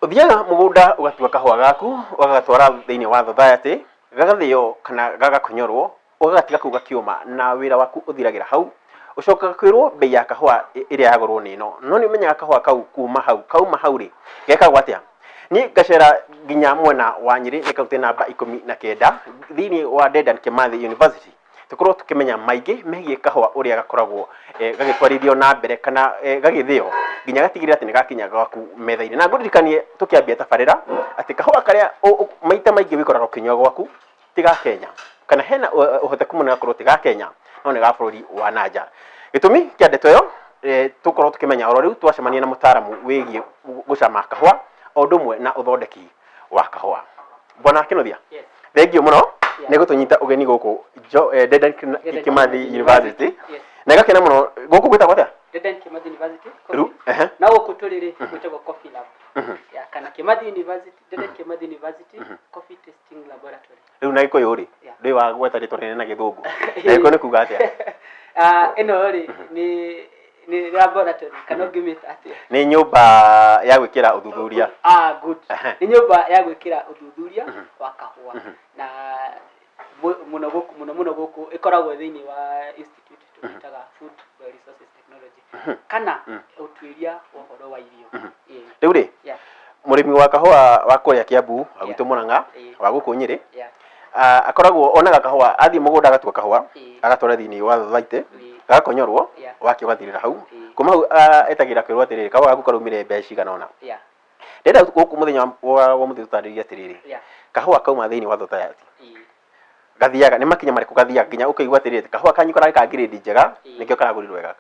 Uthiaga mugunda ugatua kahua gaku ugatwara thiini wa society gagathio kana gagakonyorwo ugatiga kau gakiuma na wira waku uthiragira hau ucoka kwirwo bei ya kahua iria yagorwo ni no ni umenyaga kahua kau kauma hau ri gekagwo atia ni gacera nginya mwena wa Nyeri ni kaunti namba 19 thiini wa Dedan Kimathi University tukorwo tukimenya maingi megie kahua uria gakoragwo gagitwarithio na mbere kana gagithio nginya gatigirira ati ni gakinya gwaku metha-ini na nguririkanie tukiambia tabarira ati kahua karia maita maingi wikoraga kinywa gwaku tiga Kenya kana hena uhoteku munene gakorwo tiga Kenya no ni ga bururi wa nanja gitumi kia ndeto yo tukorwo tukimenya oro riu twacemania na mutaramu wigie gucama kahua o ndumwe na uthondeki wa kahua bwana Kinothia thengio muno ni gutunyita ugeni guku Dedan Kimathi University na gakena muno guku gwitagwo atia Dedan Kimathi University na guku turiri gwitagwo Coffee Lab ya kana Kimathi University Dedan Kimathi University Coffee Tasting Laboratory riu na gikuyu ri ndi wa gweta ritwa rinene na githungu na gikuyu ni kuga atia eno ri ni laboratory kana ngimita atia ni nyumba ya gwikira uthuthuria good ni nyumba ya gwikira uthuthuria wa kahua na muno guku ikoragwo thiini wa institute twitaga Food Resources Technology kana utwiria uhoro wa irio riu ri murimi wa kahua wa kuria Kiambu agutu Murang'a wa guku Nyeri akoragwo onaga kahua athi mugunda agatua kahua agatwara thiini wa society gakonyorwo waki ugathirira hau kuma hau etagira kwirwo atiriri kahua gaku karumire mbeca igana ona ndenda guku muthenya wa muthi tutariria atiriri kahua kauma thiini wa society gathiaga ni makinya mariku gathiaga nginya ukaigwa atiriri kahua kanyu karari ka grade njega nikio karagurirwo wega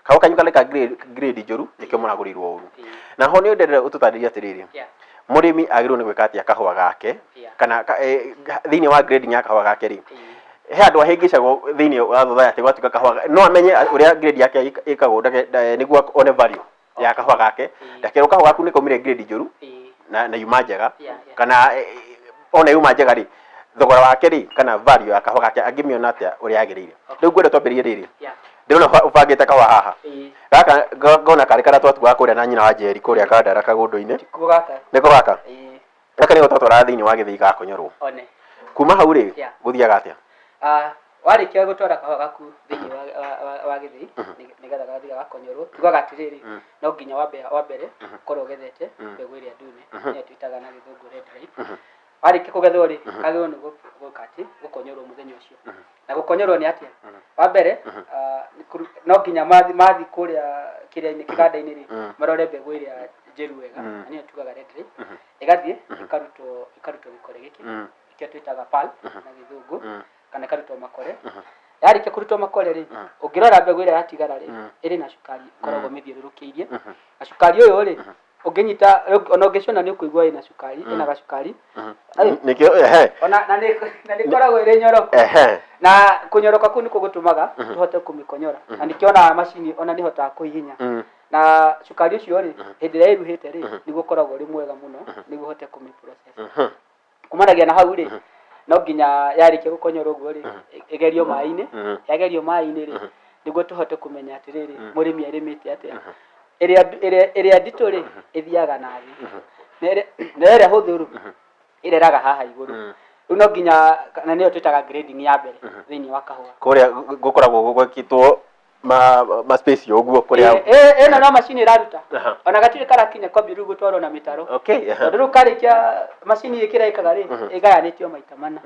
kahua kanyu karari ka grade njoru nikio muragurirwo uru na ho ni ndenda ututariria atiriri murimi agirwo ni gwika atia kahua gake kana thiini wa grade nya kahua gake ri he andu ahingicagwo thiini wa society gwatuka kahua no amenye uria grade yake ikagwo niguo one value ya kahua gake ndakero kahua gaku ni kaumire grade njoru na yuma njega kana ona yuma njega ri thogora wake ri kana value ya kahua gake angimiona atia uria yagirire riu ngwenda twambirie riri ndirona ubangite kahua haha gaka ngona kari kana twatuga kuria na nyina wa Njeri kuria Kandara kagundu-ini niko gaka gaka ni twatwara thiini wa githii gakonyorwo kuma hau ri guthiaga atia warikia gutwara kahua gaku thiini wa githii nigetha gathiga gakonyorwo tugaga atiriri no nginya wa mbere korwo gethete mbegu iria ndune ni twitaga na githungu red ripe warikia kugethwo ri kagirwo ni gukati gukonyorwo muthenya ucio na gukonyorwo ni atia wa mbere no nginya mathi kuria kiria-ini kiganda-ini ri marore mbegu iria njeru wega ni tugaga red ripe igathie ikarutwo gikore giki ikio twitaga pulp na githungu kana karutwo makore yarikia kurutwo makore ri ungirora mbegu iria yatigara ri iri na cukari koragwo mithiururukiirie na cukari uyu ri unginyita ona ungicona ni ukuigwa ina cukari ina gacukari nikio ona na nikoragwo iri nyoroko na kunyoroka ku niko gutumaga tuhote kumikonyora na nikiona macini ona nihotaga kuhihinya na cukari ucio ri hindi ria iruhite ri niguo koragwo ri mwega muno niguo hote kumiprocess kumanagia na hau ri no nginya yarikia gukonyorwo uguo ri igerio mai-ini yagerio mai-ini ri niguo tuhote kumenya atiriri murimi arimite atia iria ndito ri ithiaga na thi na iria huthuru ireraga haha iguru riu no nginya na niyo twitaga grading ya mbere thiini wa kahua kuria gukoragwo gwakitwo ma space yo guo kuria eno no machine iraruta ona gatire karakinya kombi riu gutwarwo na mitaro riu karikia machine ikira ikaga ri igayanitio maita mana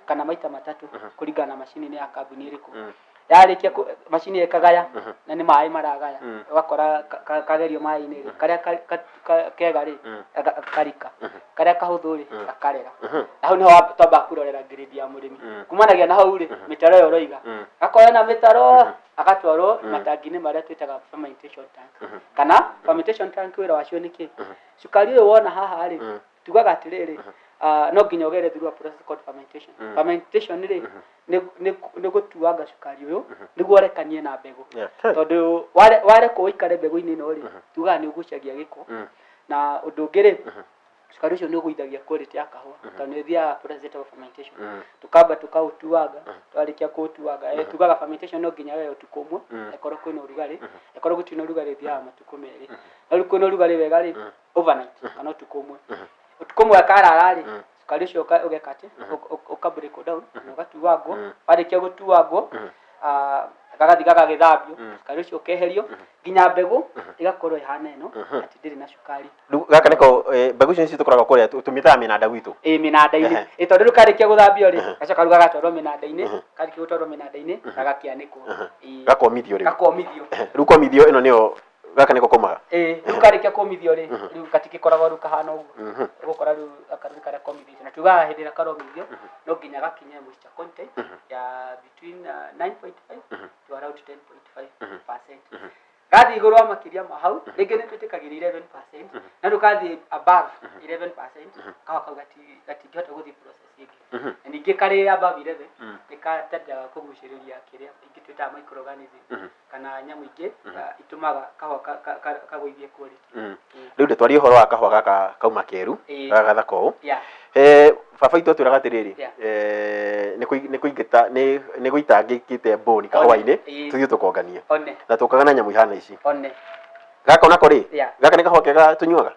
kana maita matatu kuringana na machine ni ya kambuni iriku yarikia machine ikagaya na ni mai maragaya ugakora kagerio mai-ini ri karia kega ri karika karia kahuthu ri akarera hau niho twamba kurorera grade ya murimi kumanagia na hau ri mitaro yo roiga akoya na mitaro agatwarwo matangi-ini maria twitaga fermentation tank kana fermentation tank wira wacio niki cukari uyu wona haha ri tugaga atiriri no nginya ugere through a process called fermentation fermentation ri ni gutuanga cukari uyu niguo rekanie na mbegu tondu ware kuikare mbegu-ini no ri tugaga ni ugucagia giko na undu ngiri cukari ucio nĩ ũgũithagia quality ya kahũa tondũ nĩ ũthiaga process of fermentation tukamba tukaũtuanga twarĩkia kũũtuanga tugaga fermentation no nginya wewe ũtukũ ũmwe ekorwo kwĩna ũrugarĩ ekorwo gũtirĩ na ũrugarĩ thiaga matukũ merĩ no rĩu kwĩna ũrugarĩ wega rĩ overnight kana ũtukũ ũmwe akarara rĩ cukari ucio ũgeka atĩ ũka break down na ũgatuangwo warĩkia gũtuangwo gagathi gagagĩthambio cukari ucio ũkeherio nginya mbegũ igakorwo ihana ĩno atĩ ndĩrĩ na cukari gaka nĩko mbegũ icio nĩcio tũkoragwo kũrĩa tũmĩtaga mĩnanda gwitũ mĩnanda-inĩ tondũ rĩu karĩkia gũthambio rĩ gacoka rĩu gagatwarwo mĩnanda-inĩ karĩkia gũtwarwo mĩnanda-inĩ gagakĩanĩkwo gakomithio rĩu komithio ĩno nĩyo gaka nĩko komaga rĩu karĩkia komithio rĩ rĩu gatigĩkoragwo rĩu kahana ũguo ũgũkora rĩu akarĩ karĩa komithio na tugaga hĩndĩ ĩrĩa karomithio no nginya gakinye moisture content ya between 9.5 to around 10.5%. Gathi igũrũ wa makĩria ma hau rĩngĩ nĩ twĩtĩkagĩria 11% na ndũgathiĩ above 11% kahũa kau gatingĩhota gũthiĩ process ĩngĩ na ningĩ karĩ above 11 nĩ katendaga kũgucĩrĩria kĩrĩa ingĩ twĩtaga microorganism kana nyamũ ingĩ itũmaga kahũa kagũithie quality. Rĩu ndĩtwarie ũhoro wa kahũa gaka kauma Keru gaka gathaka ũũ baba itũ atwĩraga atĩrĩrĩ nĩ gũitangĩkĩte bone kahũa-inĩ tũthiĩ tũkonganie na tũkaga na nyamũ ihana ici gaka onako rĩ gaka nĩ kahũa kega tũnyuaga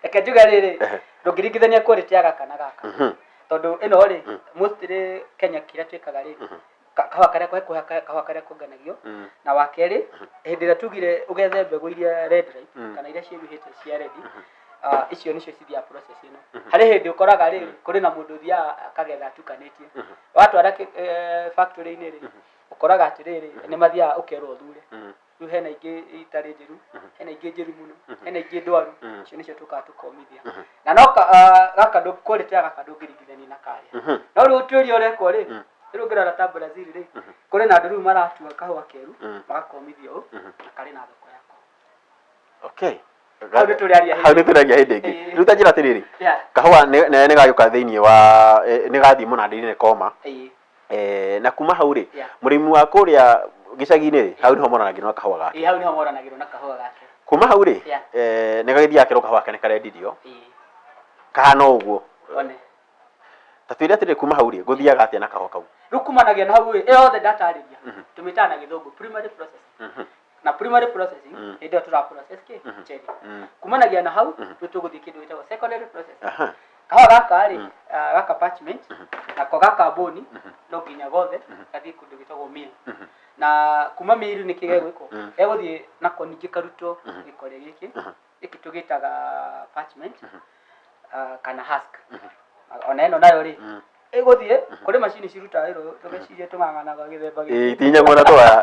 reke njuge rĩrĩ ndũngĩringithania quality ya gaka na gaka tondũ ĩno rĩ mostly Kenya kĩrĩa twĩkaga rĩ kahũa karĩa kuonganagio na wakerĩ hĩndĩ ĩrĩa tugire ũgethe mbegũ iria red ripe kana iria ciĩruhĩte cia red icio nĩcio cithiaga process ĩno harĩ hĩndĩ ũkoraga rĩ kũrĩ na mũndũ ũthiaga akagetha atukanĩtie watwara factory-inĩ rĩ ũkoraga atĩrĩrĩ nĩ mathiaga ũkerwo thure rĩu hena ingĩ itarĩ njĩru hena ingĩ njĩru mũno hena ingĩ ndwaru icio nĩcio tũkaga tũkomithia na no gaka quality ya gaka ndũngĩringithania na karĩa no rĩu ũtuĩria ũrekwo rĩ rĩu ũngĩrora ta Brazil rĩ kũrĩ na andũ rĩu maratua kahũa keru magakomithia ũũ na karĩ na thoko yako hau nĩ tũrĩaria hĩndĩ ĩngĩ rĩu ta njĩra atĩrĩrĩ kahũa nĩ gagĩũka thĩinĩ wa nĩ gathiĩ mũnanda-inĩ koma na kuma hau rĩ mũrĩmi wa kũrĩa gĩcagi-inĩ rĩ hau nĩho moranagĩrwo na kahũa gake hau nĩho moranagĩrwo na kahũa gake kuma hau rĩ nĩ gagĩthiaga kerwo kahũa kene karendirio kahana ũguo ta twĩre atĩrĩrĩ kuma hau rĩ gũthiaga atĩa na kahũa kau rĩu kumanagia na hau rĩ yothe ndatarĩria tũmĩtaga na gĩthũngũ primary processing na primary processing hĩndĩ ĩyo tũra process cherry kumanagia na hau rĩu tũgũthiĩ kĩndũ gĩtagwo secondary processing kahũa gaka rĩ gaka parchment nako gaka boni no nginya gothe gathiĩ kũndũ gĩtagwo mill na kuma mill nĩ kĩgegwĩkwo egũthiĩ nako ningĩ karutwo gĩkore gĩkĩ tũgĩtaga parchment kana husk ona ĩno nayo rĩ egũthiĩ kũrĩ macini cirutaga wĩra tũgĩcirie tũng'ang'anaga gĩthemba gĩkĩ itihinyagwo na twara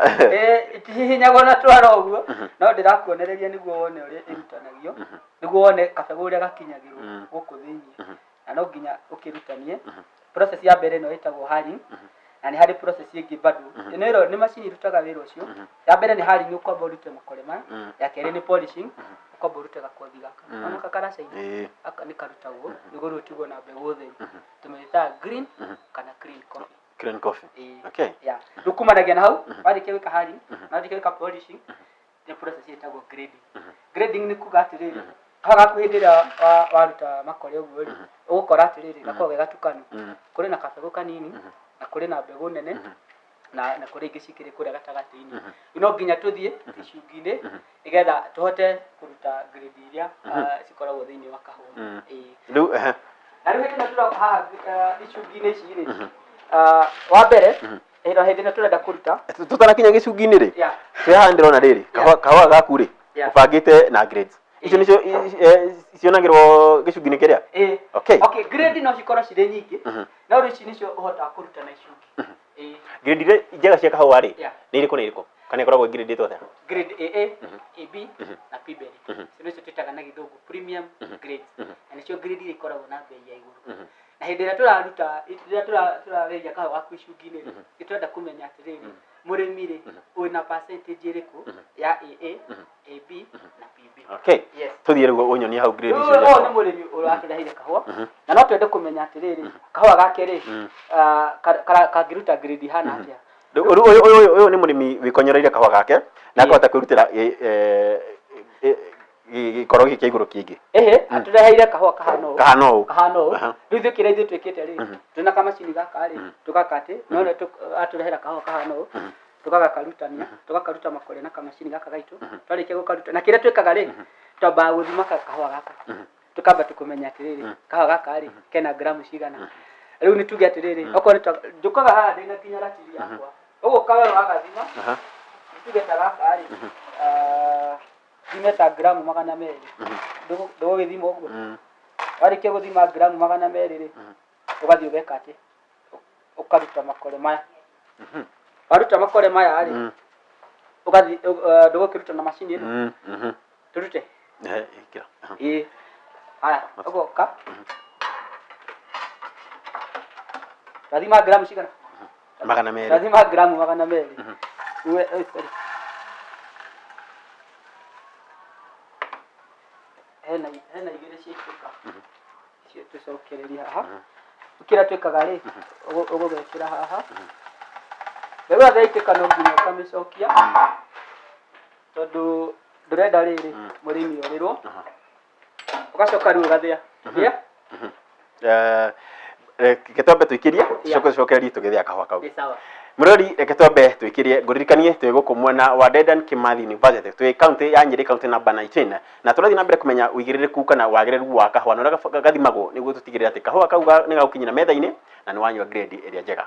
itihinyagwo na twara ũguo no ndĩrakuonereria nĩguo wone ũrĩa ĩrutanagio nĩguo wone kabegũ ũrĩa gakinyagĩrwo gũkũ thĩinĩ na no nginya ũkĩrutanie process ya mbere ĩno ĩtagwo hulling na nĩ harĩ process ĩngĩ bado ĩno nĩ macini irutaga wĩra ũcio ya mbere nĩ hulling ũkwamba ũrute makore maya ya kerĩ nĩ polishing ũkwamba ũrute gakothi gaka ona kakaracaini aka nĩ karutagwo nĩguo rĩu ũtigwo na mbegũ theru tũmĩtaga green kana clean coffee rĩu kumanagia na hau warĩkia gwĩka hulling na warĩkia gwĩka polishing nĩ process ĩtagwo grading nĩ kuga atĩrĩrĩ kahũa gaku hĩndĩ ĩrĩa waruta makore ũguo rĩ ũgũkora atĩrĩrĩ gakoragwo gegatukanu kũrĩ na kabegũ kanini na kũrĩ na mbegũ nene na kũrĩ ingĩ cikĩrĩ kũrĩa gatagatĩ-inĩ no nginya tũthiĩ icungi-inĩ nĩgetha tũhote kũruta grade iria cikoragwo thĩinĩ wa kahũa rĩu na rĩu hĩndĩ ĩno tũroka haha icungi-inĩ ici rĩ wa mbere hĩndĩ ĩno tũrenda kũruta tũtanakinya gĩcungi-inĩ rĩ haha ndĩrona rĩrĩ kahũa gaku rĩ ũbangĩte na grades icio nĩcio cionagĩrwo gĩcungi-inĩ kĩrĩa okay grade no cikorwo cirĩ nyingĩ no rĩu ici nĩcio ũhotaga kũruta na icungi grade iria njega cia kahũa rĩ nĩ irĩkũ kana ikoragwo grade atĩa grade AA AB na P berry icio nĩcio twĩtaga na gĩthũngũ premium grades na nĩcio grade iria ikoragwo na bei ya igũrũ na hĩndĩ ĩrĩa tũraruta rĩrĩa tũrareria kahũa gaku icungi-inĩ rĩ nĩtũrenda kũmenya atĩrĩrĩ mũrĩmi rĩ wĩna percentage ĩrĩkũ ya AA AB na PB tũthiĩ rĩu ũnyonie hau grade icio ũyũ nĩ mũrĩmi ũratũreheire kahũa na no twende kũmenya atĩrĩrĩ kahũa gake rĩ kangĩruta grade ihana atĩa ũyũ nĩ mũrĩmi wĩkonyereire kahũa gake na akahota kwĩrutĩra gikoro giki iguru kingi atureheire kahua kahano riu thikira ithu twikite ri tuna kamacini gaka ri tukakate no aturehera kahua kahano tukagakarutania tukakaruta makore na kamacini gaka gaitu twarikia gukaruta na kire twikaga ri twamba guthima kahua gaka tukamba tukumenya atiriri kahua gaka ri kena gramu cigana riu ni tuge atiriri okorwo njukaga haha ndina nginya ratiri yakwa uguo kawe wagathima tuge ta gaka ri dimeta gramu 200 ndugu githima uguo warikia guthima gramu 200 ri ugathii ugeka ati ukaruta makore maya waruta makore maya ri ugathii ndugu kiruta na macini ino turute ikira haya ugoka lazima gramu cigana 200 lazima gramu 200 uwe hena igire ciituka cio tucokereria haha ukira twikaga ri ugugekira haha rĩu athaitĩka no nginya ũkamĩcokia tondũ ndũrenda rĩrĩ mũrĩmi orĩrwo ũgacoka rĩu ũgathĩa reke twambe tũikirie tucokererie tũgĩthĩa kahũa kau Murori reke twambe twikirie nguririkanie twi guku mwena wa Dedan Kimathi University twi county ya Nyeri county number 19 na turathi na mbere kumenya uigiririku kana wagiriru wa kahũa na gathimagwo niguo tutigirira ati kahũa kau ni gagukinyira metha-ini na ni wanyua grade ĩrĩa njega.